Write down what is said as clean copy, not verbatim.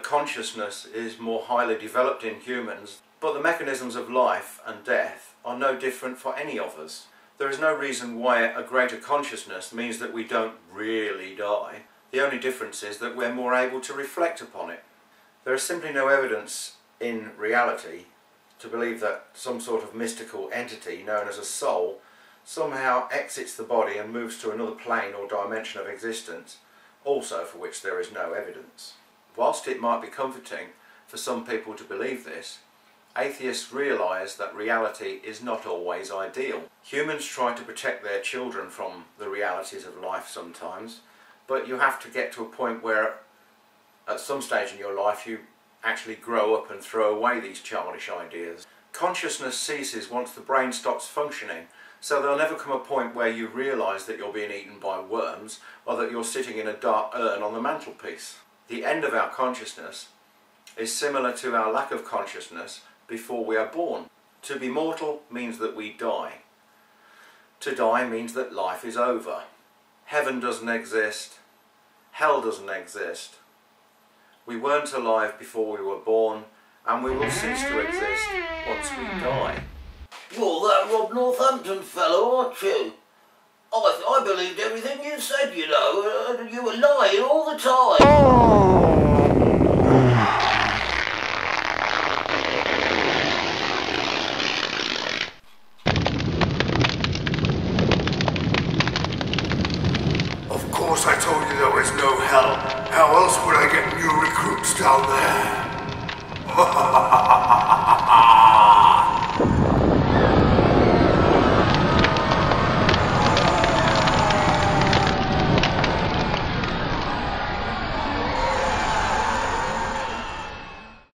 that consciousness is more highly developed in humans, but the mechanisms of life and death are no different for any of us. There is no reason why a greater consciousness means that we don't really die. The only difference is that we're more able to reflect upon it. There is simply no evidence in reality to believe that some sort of mystical entity known as a soul somehow exits the body and moves to another plane or dimension of existence, also for which there is no evidence. Whilst it might be comforting for some people to believe this, atheists realise that reality is not always ideal. Humans try to protect their children from the realities of life sometimes, but you have to get to a point where at some stage in your life you actually grow up and throw away these childish ideas. Consciousness ceases once the brain stops functioning, so there'll never come a point where you realise that you're being eaten by worms or that you're sitting in a dark urn on the mantelpiece. The end of our consciousness is similar to our lack of consciousness before we are born. To be mortal means that we die. To die means that life is over. Heaven doesn't exist. Hell doesn't exist. We weren't alive before we were born, and we will cease to exist once we die. You're that Rob Northampton fellow, aren't you? I believed everything you said, you know, and you were lying all the time.